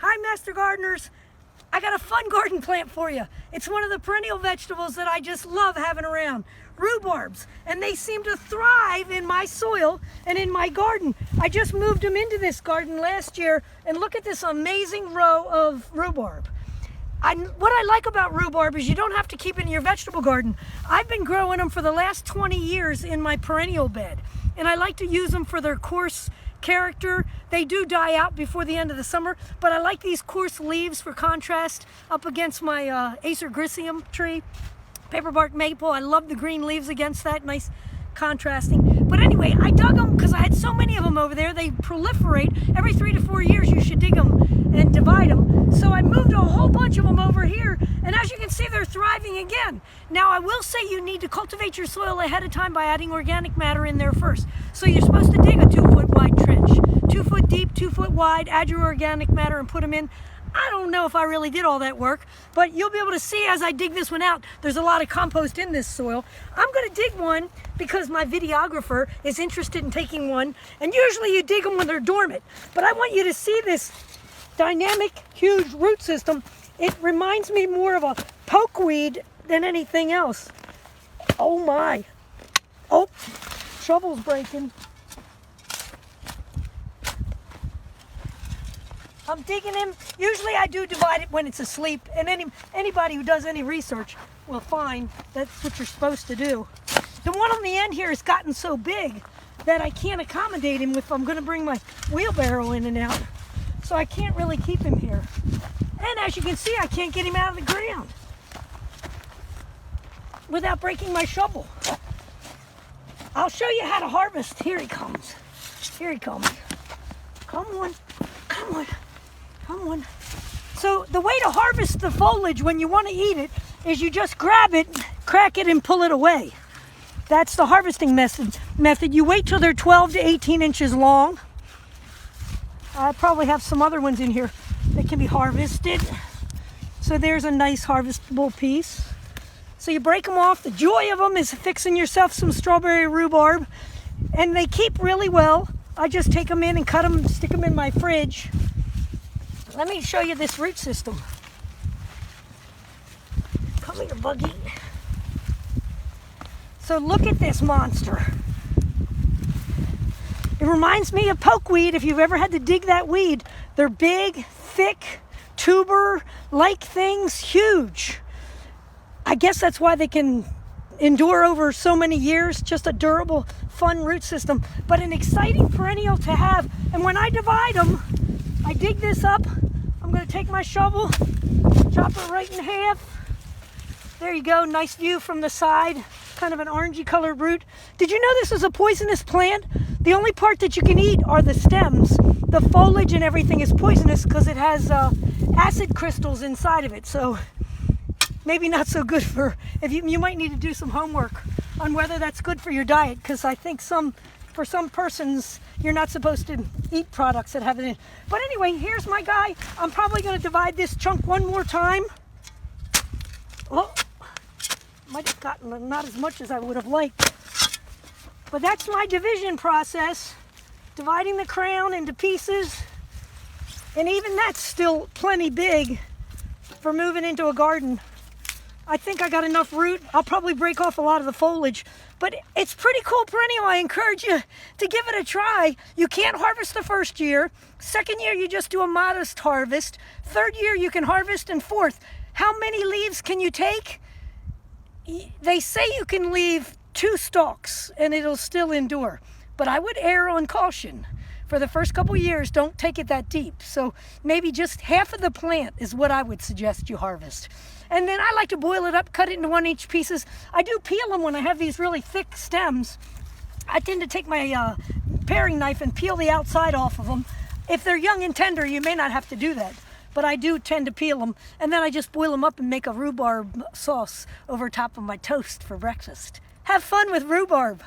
Hi, Master Gardeners. I got a fun garden plant for you. It's one of the perennial vegetables that I just love having around. Rhubarbs, and they seem to thrive in my soil and in my garden. I just moved them into this garden last year, and look at this amazing row of rhubarb. What I like about rhubarb is you don't have to keep it in your vegetable garden. I've been growing them for the last 20 years in my perennial bed, and I like to use them for their coarse character. They do die out before the end of the summer, but I like these coarse leaves for contrast up against my Acer griseum tree, paperbark maple. I love the green leaves against that, nice contrasting. But anyway, I dug them because I had so many of them over there. They proliferate. Every 3 to 4 years you should dig them and divide them. So I moved a whole bunch of them over here, and as you can see, they're thriving again. Now I will say you need to cultivate your soil ahead of time by adding organic matter in there first. So you're supposed to dig a 2-foot wide trench, 2 foot deep, 2 foot wide, add your organic matter and put them in. I don't know if I really did all that work, but you'll be able to see as I dig this one out, there's a lot of compost in this soil. I'm going to dig one because my videographer is interested in taking one, and usually you dig them when they're dormant. But I want you to see this dynamic, huge root system. It reminds me more of a pokeweed than anything else. Oh my. Oh, shovel's breaking. I'm digging him. Usually I do divide it when it's asleep, and anybody who does any research will find that's what you're supposed to do. The one on the end here has gotten so big that I can't accommodate him if I'm going to bring my wheelbarrow in and out. So I can't really keep him here. And as you can see, I can't get him out of the ground without breaking my shovel. I'll show you how to harvest. Here he comes. Here he comes. Come on. Come on. Come on. So the way to harvest the foliage when you want to eat it is you just grab it, crack it, and pull it away. That's the harvesting method. You wait till they're 12 to 18 inches long. I probably have some other ones in here that can be harvested. So there's a nice harvestable piece. So you break them off. The joy of them is fixing yourself some strawberry rhubarb. And they keep really well. I just take them in and cut them, stick them in my fridge. Let me show you this root system. Come here, Buggy. So look at this monster. It reminds me of pokeweed if you've ever had to dig that weed. They're big, thick, tuber-like things, huge. I guess that's why they can endure over so many years, just a durable, fun root system, but an exciting perennial to have. And when I divide them, I dig this up. I'm going to take my shovel, chop it right in half. There you go, nice view from the side, kind of an orangey colored root. Did you know this is a poisonous plant? The only part that you can eat are the stems. The foliage and everything is poisonous because it has acid crystals inside of it. So maybe not so good for, if you might need to do some homework on whether that's good for your diet, because I think for some persons you're not supposed to eat products that have it in. But anyway, here's my guy. I'm probably going to divide this chunk one more time. Oh, might have gotten not as much as I would have liked. But that's my division process, dividing the crown into pieces. And even that's still plenty big for moving into a garden. I think I got enough root. I'll probably break off a lot of the foliage, but it's pretty cool perennial. I encourage you to give it a try. You can't harvest the first year. Second year, you just do a modest harvest. Third year, you can harvest, and fourth. How many leaves can you take? They say you can leave 2 stalks and it'll still endure, but I would err on caution. For the first couple years, don't take it that deep. So maybe just half of the plant is what I would suggest you harvest. And then I like to boil it up, cut it into 1-inch pieces. I do peel them when I have these really thick stems. I tend to take my paring knife and peel the outside off of them. If they're young and tender, you may not have to do that, but I do tend to peel them. And then I just boil them up and make a rhubarb sauce over top of my toast for breakfast. Have fun with rhubarb.